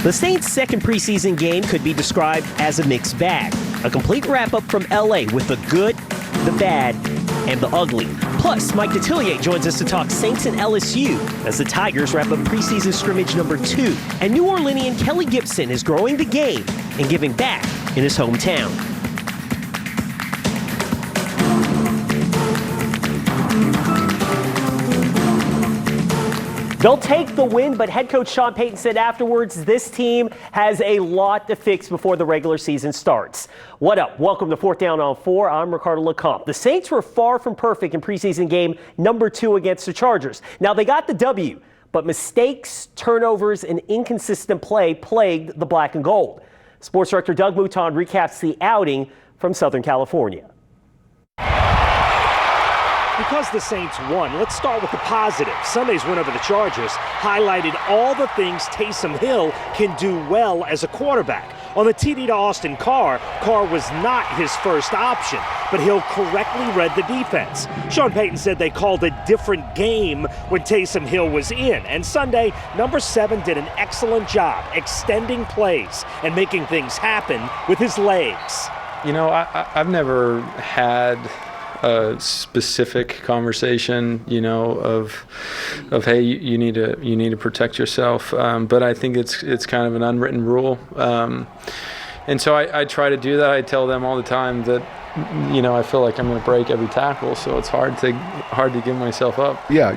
The Saints' second preseason game could be described as a mixed bag. A complete wrap-up from LA with the good, the bad, and the ugly. Plus, Mike Detillier joins us to talk Saints and LSU as the Tigers wrap up preseason scrimmage number 2. And New Orleanian Kelly Gibson is growing the game and giving back in his hometown. They'll take the win, but head coach Sean Payton said afterwards this team has a lot to fix before the regular season starts. What up? Welcome to 4th Down on 4. I'm Ricardo LeCompte. The Saints were far from perfect in preseason game number 2 against the Chargers. Now, they got the W, but mistakes, turnovers, and inconsistent play plagued the black and gold. Sports director Doug Mouton recaps the outing from Southern California. Because the Saints won, let's start with the positive. Sunday's win over the Chargers highlighted all the things Taysom Hill can do well as a quarterback. On the TD to Austin Carr was not his first option, but Hill correctly read the defense. Sean Payton said they called a different game when Taysom Hill was in. And Sunday, number 7 did an excellent job extending plays and making things happen with his legs. You know, I've never had a specific conversation, you know, of hey, you need to protect yourself. But I think it's kind of an unwritten rule, and so I try to do that. I tell them all the time that, you know, I feel like I'm going to break every tackle, so it's hard to give myself up. Yeah,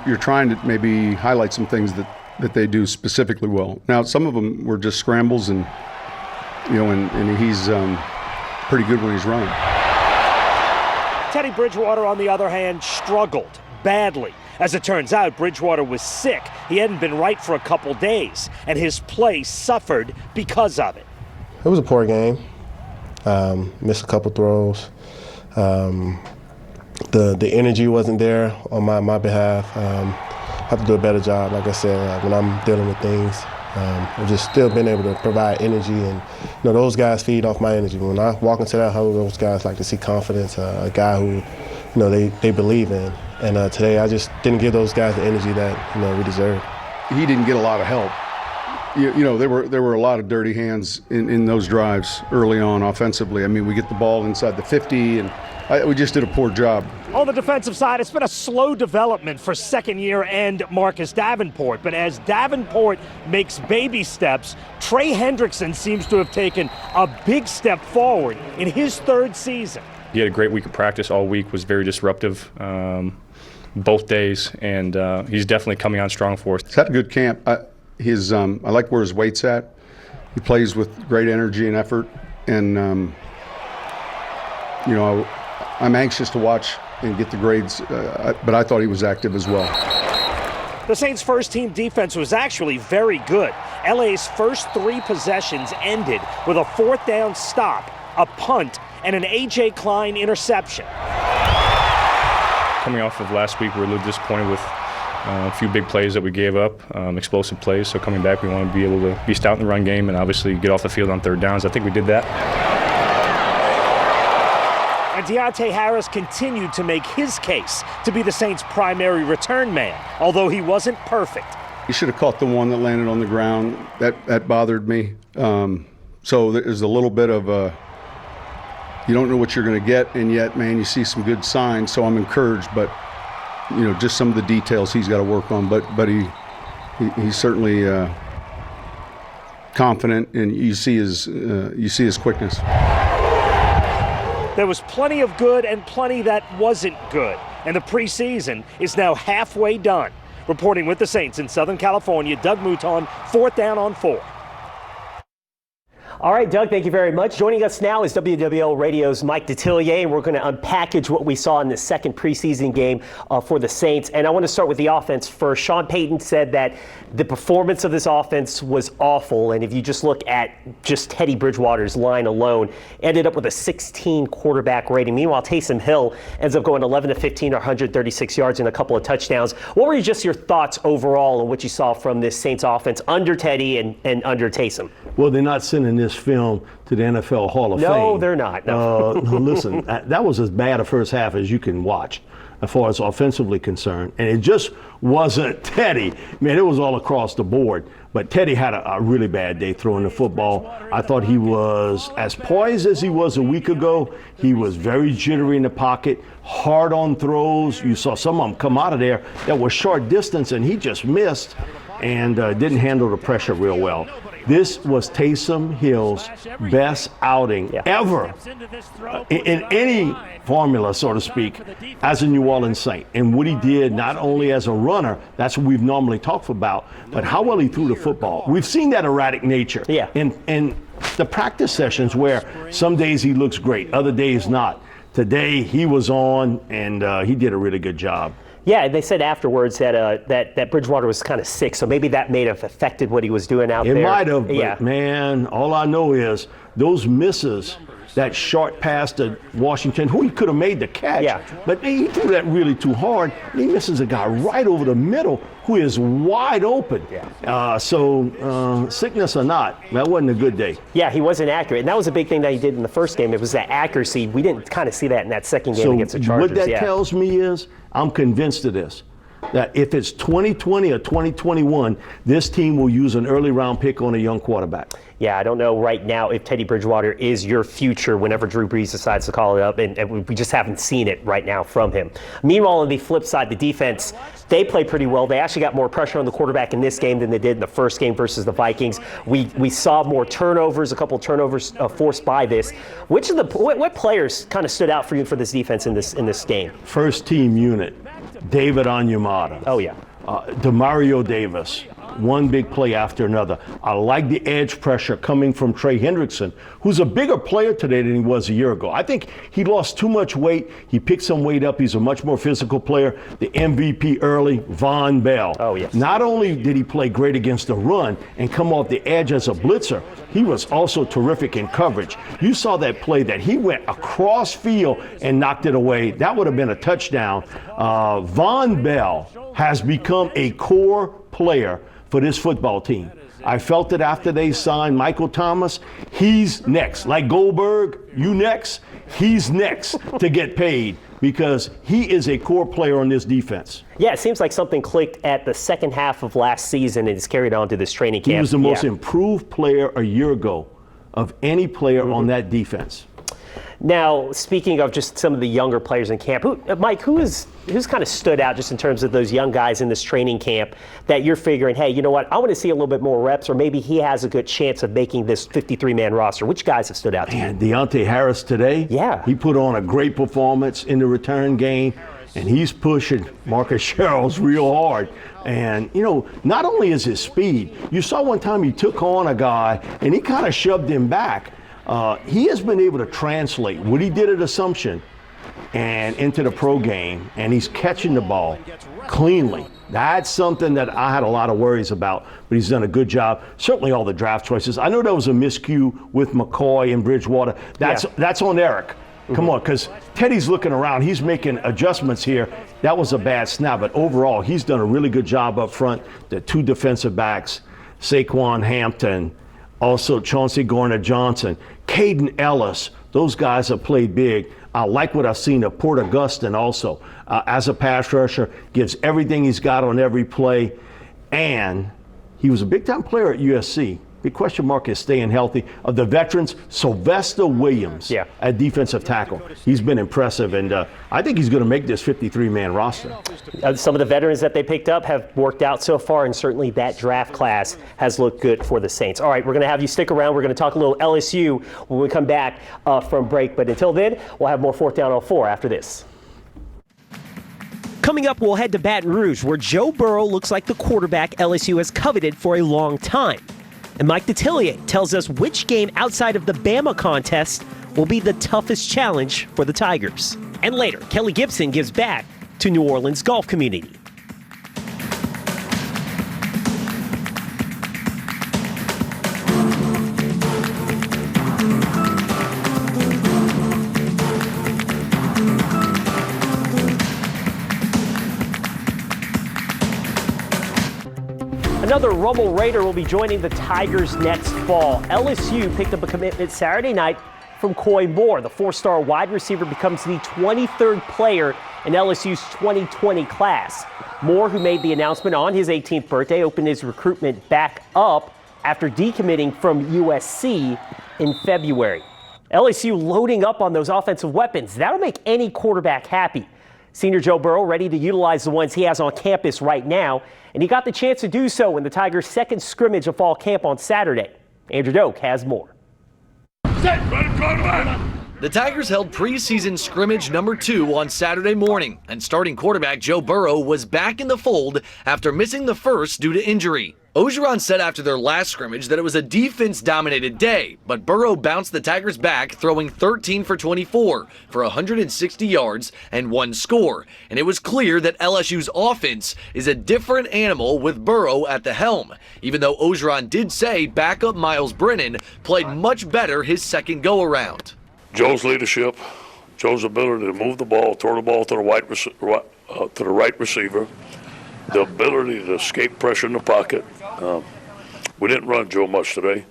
you're trying to maybe highlight some things that they do specifically well. Now, some of them were just scrambles, and you know, and he's pretty good when he's running. Teddy Bridgewater, on the other hand, struggled badly. As it turns out, Bridgewater was sick. He hadn't been right for a couple days, and his play suffered because of it. It was a poor game. Missed a couple throws. The energy wasn't there on my behalf. Have to do a better job, like I said, when I'm dealing with things. I've just still been able to provide energy, and you know, those guys feed off my energy. When I walk into that huddle, those guys like to see confidence, a guy who, you know, they believe in. And today I just didn't give those guys the energy that, you know, we deserve. He didn't get a lot of help. You know, there were a lot of dirty hands in those drives early on offensively. I mean, we get the ball inside the 50, and we just did a poor job. On the defensive side, it's been a slow development for second-year end Marcus Davenport. But as Davenport makes baby steps, Trey Hendrickson seems to have taken a big step forward in his third season. He had a great week of practice all week, was very disruptive both days, and he's definitely coming on strong for us. He's had a good camp. I like where his weight's at. He plays with great energy and effort, and you know, I'm anxious to watch and get the grades, but I thought he was active as well. The Saints' first-team defense was actually very good. LA's first 3 possessions ended with a 4th down stop, a punt, and an A.J. Klein interception. Coming off of last week, we were a little disappointed with a few big plays that we gave up, explosive plays. So coming back, we want to be able to be stout in the run game and obviously get off the field on 3rd downs. I think we did that. And Deontay Harris continued to make his case to be the Saints' primary return man, although he wasn't perfect. He should have caught the one that landed on the ground. That bothered me. So there's a little bit of you don't know what you're going to get, and yet, man, you see some good signs. So I'm encouraged, but you know, just some of the details he's got to work on. But he's certainly confident, and you see his quickness. There was plenty of good and plenty that wasn't good. And the preseason is now halfway done. Reporting with the Saints in Southern California, Doug Mouton, 4th Down on 4. All right, Doug, thank you very much. Joining us now is WWL Radio's Mike Detillier, and we're going to unpackage what we saw in the second preseason game for the Saints. And I want to start with the offense first. Sean Payton said that the performance of this offense was awful, and if you just look at just Teddy Bridgewater's line alone, ended up with a 16 quarterback rating. Meanwhile, Taysom Hill ends up going 11 to 15, or 136 yards and a couple of touchdowns. What were just your thoughts overall on what you saw from this Saints offense under Teddy and under Taysom? Well, they're not sending this film to the NFL Hall of Fame. No, they're not. No. Listen, that was as bad a first half as you can watch. as far as offensively concerned. And it just wasn't Teddy. Man, it was all across the board. But Teddy had a really bad day throwing the football. I thought he was as poised as he was a week ago. He was very jittery in the pocket, hard on throws. You saw some of them come out of there that were short distance, and he just missed and didn't handle the pressure real well. This was Taysom Hill's best outing ever in any formula, so to speak, as a New Orleans Saint. And what he did not only as a runner, that's what we've normally talked about, but how well he threw the football. We've seen that erratic nature in the practice sessions where some days he looks great, other days not. Today he was on, and he did a really good job. Yeah, they said afterwards that that Bridgewater was kind of sick, so maybe that may have affected what he was doing out there. It might have, but man, all I know is those misses, that short pass to Washington, who he could have made the catch, but he threw that really too hard, and he misses a guy right over the middle who is wide open. So sickness or not, that wasn't a good day. Yeah, he wasn't accurate, and that was a big thing that he did in the first game. It was that accuracy. We didn't kind of see that in that second game against the Chargers. What that tells me is, I'm convinced of this, that if it's 2020 or 2021, this team will use an early round pick on a young quarterback. Yeah, I don't know right now if Teddy Bridgewater is your future whenever Drew Brees decides to call it up, and we just haven't seen it right now from him. Meanwhile, on the flip side, the defense, they play pretty well. They actually got more pressure on the quarterback in this game than they did in the first game versus the Vikings. We saw more turnovers, a couple turnovers forced by this. What players kind of stood out for you for this defense in this game? First team unit, David Onyemata. Oh, yeah. Demario Davis. One big play after another. I like the edge pressure coming from Trey Hendrickson, who's a bigger player today than he was a year ago. I think he lost too much weight. He picked some weight up. He's a much more physical player. The MVP early, Von Bell. Oh, yes. Not only did he play great against the run and come off the edge as a blitzer, he was also terrific in coverage. You saw that play that he went across field and knocked it away. That would have been a touchdown. Von Bell has become a core player for this football team. I felt it after they signed Michael Thomas. He's next. Like Goldberg, you next. He's next to get paid because he is a core player on this defense. Yeah, it seems like something clicked at the second half of last season and it's carried on to this training camp. He was the most improved player a year ago of any player on that defense. Now, speaking of just some of the younger players in camp, Mike, who's kind of stood out just in terms of those young guys in this training camp that you're figuring, hey, you know what, I want to see a little bit more reps, or maybe he has a good chance of making this 53-man roster. Which guys have stood out to you? Deontay Harris today, he put on a great performance in the return game, and he's pushing Marcus Sherrills real hard. And, you know, not only is his speed, you saw one time he took on a guy, and he kind of shoved him back. He has been able to translate what he did at Assumption and into the pro game, and he's catching the ball cleanly. That's something that I had a lot of worries about, but he's done a good job. Certainly all the draft choices. I know there was a miscue with McCoy and Bridgewater. That's on Eric. Come on, because Teddy's looking around. He's making adjustments here. That was a bad snap, but overall, he's done a really good job up front. The two defensive backs, Saquon Hampton, also Chauncey Gardner-Johnson, Caden Ellis, those guys have played big. I like what I've seen of Porter Gustin also. As a pass rusher, gives everything he's got on every play. And he was a big-time player at USC. Big question mark is staying healthy. Of the veterans, Sylvester Williams at defensive tackle. He's been impressive, and I think he's going to make this 53-man roster. Some of the veterans that they picked up have worked out so far, and certainly that draft class has looked good for the Saints. All right, we're going to have you stick around. We're going to talk a little LSU when we come back from break. But until then, we'll have more 4th Down on 4 after this. Coming up, we'll head to Baton Rouge, where Joe Burrow looks like the quarterback LSU has coveted for a long time. And Mike Detillier tells us which game outside of the Bama contest will be the toughest challenge for the Tigers. And later, Kelly Gibson gives back to New Orleans golf community. Another Rummel Raider will be joining the Tigers next fall. LSU picked up a commitment Saturday night from Coy Moore. The 4-star wide receiver becomes the 23rd player in LSU's 2020 class. Moore, who made the announcement on his 18th birthday, opened his recruitment back up after decommitting from USC in February. LSU loading up on those offensive weapons. That'll make any quarterback happy. Senior Joe Burrow ready to utilize the ones he has on campus right now, and he got the chance to do so in the Tigers' second scrimmage of fall camp on Saturday. Andrew Doak has more. The Tigers held preseason scrimmage number 2 on Saturday morning, and starting quarterback Joe Burrow was back in the fold after missing the first due to injury. Orgeron said after their last scrimmage that it was a defense-dominated day, but Burrow bounced the Tigers back, throwing 13 for 24 for 160 yards and 1 score. And it was clear that LSU's offense is a different animal with Burrow at the helm, even though Orgeron did say backup Miles Brennan played much better his second go-around. Joe's leadership, Joe's ability to move the ball, throw the ball to the right receiver, the ability to escape pressure in the pocket. We didn't run Joe much today.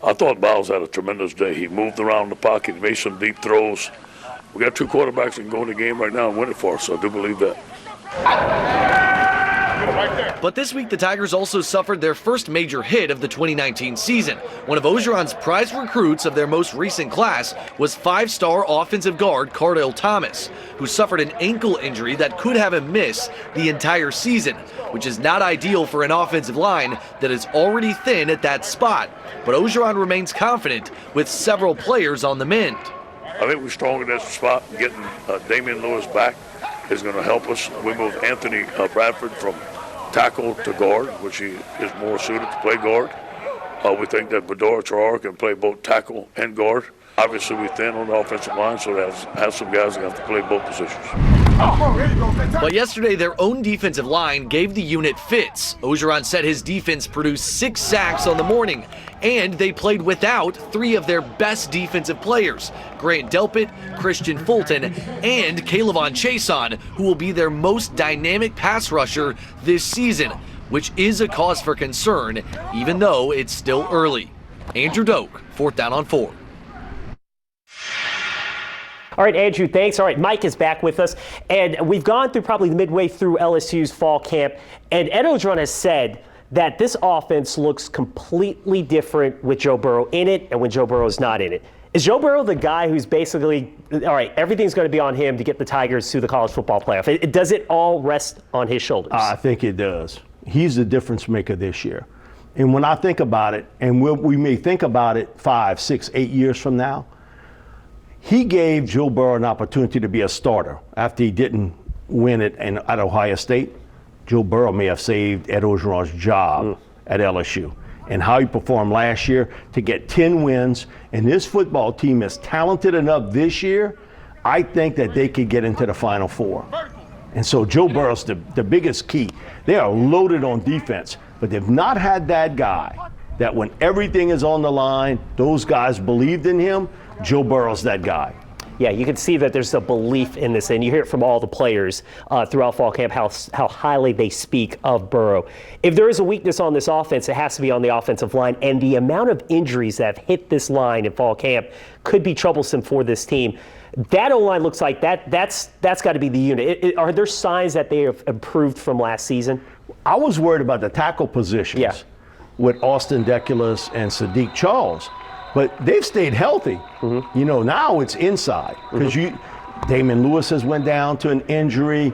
I thought Miles had a tremendous day. He moved around the pocket, he made some deep throws. We got 2 quarterbacks that can go in the game right now and win it for us, so I do believe that. But this week, the Tigers also suffered their first major hit of the 2019 season. One of Orgeron's prized recruits of their most recent class was 5-star offensive guard Cardell Thomas, who suffered an ankle injury that could have him miss the entire season, which is not ideal for an offensive line that is already thin at that spot. But Orgeron remains confident with several players on the mend. I think we're strong in that spot. Getting Damian Lewis back is going to help us. We moved Anthony Bradford from tackle to guard, which he is more suited to play guard. We think that Bador Traore can play both tackle and guard. Obviously, we're thin on the offensive line, so that has some guys that have to play both positions. But yesterday, their own defensive line gave the unit fits. Orgeron said his defense produced 6 sacks on the morning, and they played without 3 of their best defensive players, Grant Delpit, Christian Fulton, and Kaylavon Chason, who will be their most dynamic pass rusher this season, which is a cause for concern, even though it's still early. Andrew Doak, 4th Down on 4. All right, Andrew, thanks. All right, Mike is back with us, and we've gone through probably midway through LSU's fall camp, and Ed Orgeron has said that this offense looks completely different with Joe Burrow in it and when Joe Burrow is not in it. Is Joe Burrow the guy who's basically, all right, everything's going to be on him to get the Tigers to the college football playoff? Does it all rest on his shoulders? I think it does. He's the difference maker this year. And when I think about it, and we may think about it 5, 6, 8 years from now, he gave Joe Burrow an opportunity to be a starter after he didn't win it at Ohio State. Joe Burrow may have saved Ed Orgeron's job at LSU. And how he performed last year to get 10 wins. And this football team is talented enough this year, I think that they could get into the Final Four. And so Joe Burrow's the biggest key. They are loaded on defense, but they've not had that guy that when everything is on the line, those guys believed in him. Joe Burrow's that guy. Yeah, you can see that there's a belief in this, and you hear it from all the players throughout fall camp how highly they speak of Burrow. If there is a weakness on this offense, it has to be on the offensive line, and the amount of injuries that have hit this line in fall camp could be troublesome for this team. That O-line looks like that's got to be the unit. Are there signs that they have improved from last season? I was worried about the tackle positions with Austin Deculus and Sadiq Charles. But they've stayed healthy. Mm-hmm. You know, now it's inside because Damon Lewis has went down to an injury.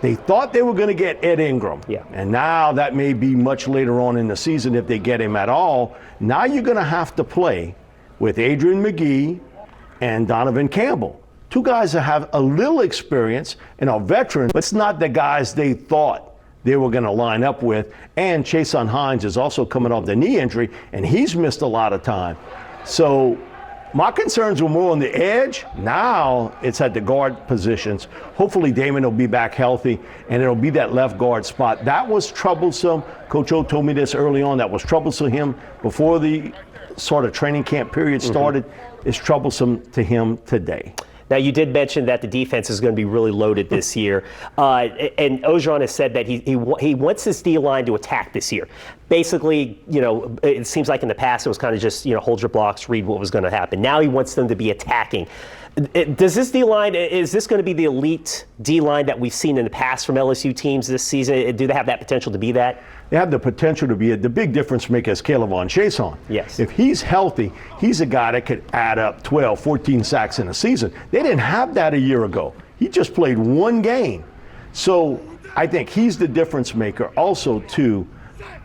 They thought they were going to get Ed Ingram. Yeah. And now that may be much later on in the season if they get him at all. Now you're going to have to play with Adrian McGee and Donovan Campbell. 2 guys that have a little experience and are veterans, but it's not the guys they thought they were going to line up with. And Chason Hines is also coming off the knee injury, and he's missed a lot of time. So my concerns were more on the edge. Now it's at the guard positions. Hopefully Damon will be back healthy, and it'll be that left guard spot. That was troublesome. Coach O told me this early on. That was troublesome to him before the sort of training camp period started. It's troublesome to him today. Now, you did mention that the defense is going to be really loaded this year. And Orgeron has said that he wants his D-line to attack this year. basically, it seems like in the past it was kind of just, hold your blocks, read what was going to happen. Now he wants them to be attacking. Does this D-line, is this going to be the elite D-line that we've seen in the past from LSU teams this season? Do they have that potential to be that? They have the potential to be it. The big difference maker is Caleb Chason. Yes. If he's healthy, he's a guy that could add up 12, 14 sacks in a season. They didn't have that a year ago. He just played one game. So I think he's the difference maker. Also, too,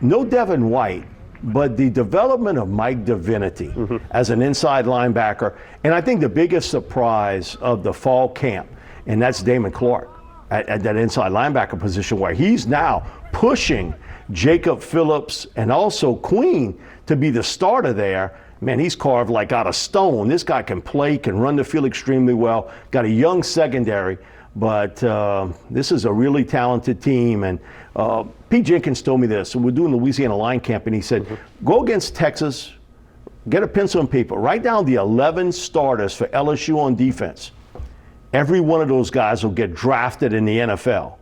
no Devin White, but the development of Mike Divinity as an inside linebacker. And I think the biggest surprise of the fall camp, and that's Damon Clark at that inside linebacker position, where he's now pushing Jacob Phillips and also Queen to be the starter there. Man, he's carved like out of stone. This guy can play, can run the field extremely well, got a young secondary, but this is a really talented team. And Pete Jenkins told me this. So we're doing the Louisiana line camp, and he said, go against Texas, get a pencil and paper, write down the 11 starters for LSU on defense. Every one of those guys will get drafted in the NFL.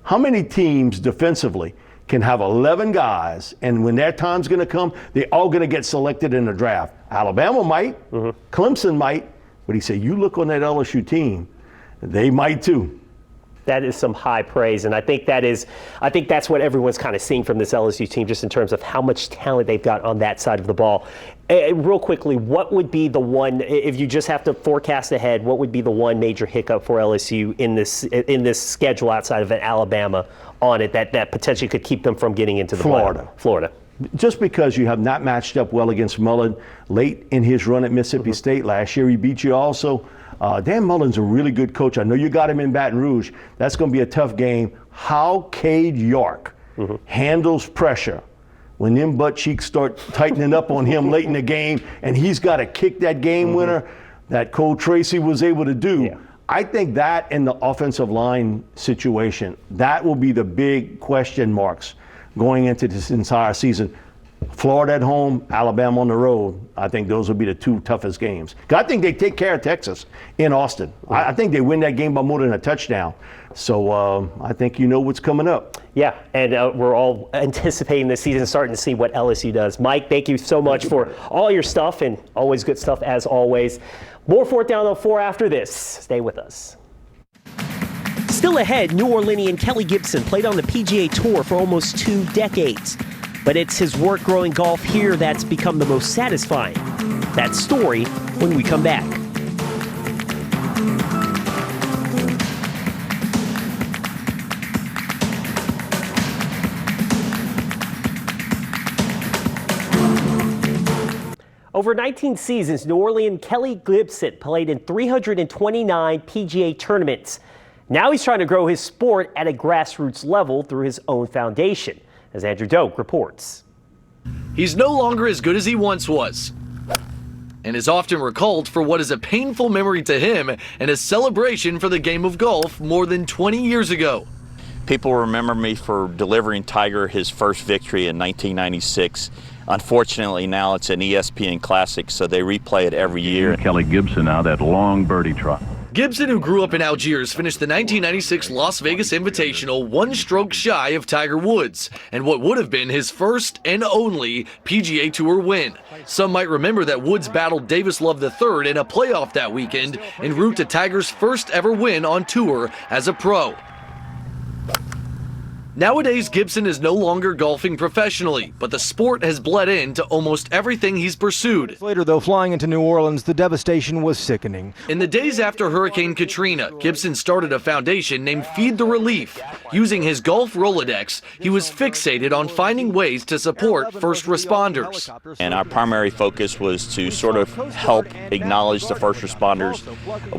How many teams defensively can have 11 guys, and when their time's going to come, they're all going to get selected in the draft? Alabama might, Clemson might, but he said, you look on that LSU team, they might too. That is some high praise, and I think that's what everyone's kind of seeing from this LSU team, just in terms of how much talent they've got on that side of the ball. Real quickly, what would be the one, if you just have to forecast ahead, what would be the one major hiccup for LSU in this schedule outside of Alabama on it that potentially could keep them from getting into the Florida. Just because you have not matched up well against Mullen late in his run at Mississippi State last year, he beat you also. Dan Mullen's a really good coach. I know you got him in Baton Rouge. That's going to be a tough game. How Cade York handles pressure when them butt cheeks start tightening up on him late in the game, and he's got to kick that game winner that Cole Tracy was able to do. Yeah. I think that and the offensive line situation, that will be the big question marks going into this entire season. Florida at home, Alabama on the road. I think those will be the two toughest games. I think they take care of Texas in Austin. I think they win that game by more than a touchdown. So I think you know what's coming up. Yeah, and we're all anticipating this season, starting to see what LSU does. Mike, thank you so much for all your stuff, and always good stuff as always. More 4th Down on 4 after this. Stay with us. Still ahead, New Orleanian Kelly Gibson played on the PGA Tour for almost 2 decades. But it's his work growing golf here that's become the most satisfying. That story when we come back. Over 19 seasons, New Orleans Kelly Gibson played in 329 PGA tournaments. Now he's trying to grow his sport at a grassroots level through his own foundation, as Andrew Doak reports. He's no longer as good as he once was, and is often recalled for what is a painful memory to him and a celebration for the game of golf more than 20 years ago. People remember me for delivering Tiger his first victory in 1996. Unfortunately, now it's an ESPN Classic, so they replay it every year. Kelly Gibson now, that long birdie trot. Gibson, who grew up in Algiers, finished the 1996 Las Vegas Invitational 1 stroke shy of Tiger Woods, and what would have been his first and only PGA Tour win. Some might remember that Woods battled Davis Love III in a playoff that weekend en route to Tiger's first ever win on tour as a pro. Nowadays, Gibson is no longer golfing professionally, but the sport has bled into almost everything he's pursued. Later, though, flying into New Orleans, the devastation was sickening. In the days after Hurricane Katrina, Gibson started a foundation named Feed the Relief. Using his golf Rolodex, he was fixated on finding ways to support first responders. And our primary focus was to sort of help acknowledge the first responders,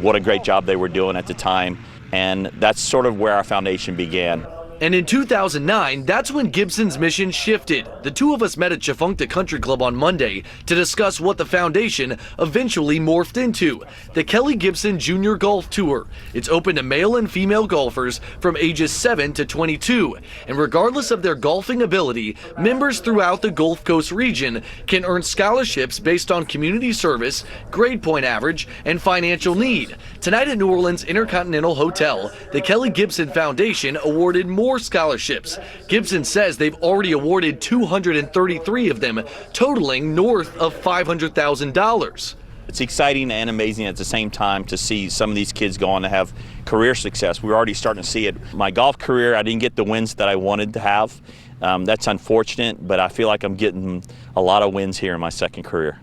what a great job they were doing at the time, and that's sort of where our foundation began. And in 2009, that's when Gibson's mission shifted. The two of us met at Chafunkta Country Club on Monday to discuss what the foundation eventually morphed into, the Kelly Gibson Junior Golf Tour. It's open to male and female golfers from ages 7 to 22. And regardless of their golfing ability, members throughout the Gulf Coast region can earn scholarships based on community service, grade point average, and financial need. Tonight at New Orleans Intercontinental Hotel, the Kelly Gibson Foundation awarded more more scholarships. Gibson says they've already awarded 233 of them, totaling north of $500,000. It's exciting and amazing at the same time to see some of these kids go on to have career success. We're already starting to see it. My golf career, I didn't get the wins that I wanted to have. That's unfortunate, but I feel like I'm getting a lot of wins here in my second career.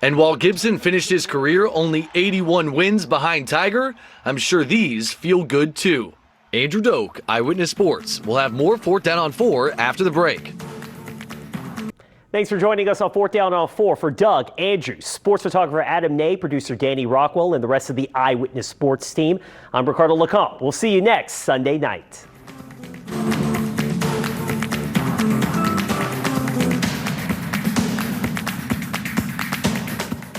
And while Gibson finished his career only 81 wins behind Tiger, I'm sure these feel good too. Andrew Doak, Eyewitness Sports. We'll have more 4th Down on 4 after the break. Thanks for joining us on 4th Down on 4. For Doug, Andrew, sports photographer Adam Ney, producer Danny Rockwell, and the rest of the Eyewitness Sports team, I'm Ricardo LeCompte. We'll see you next Sunday night.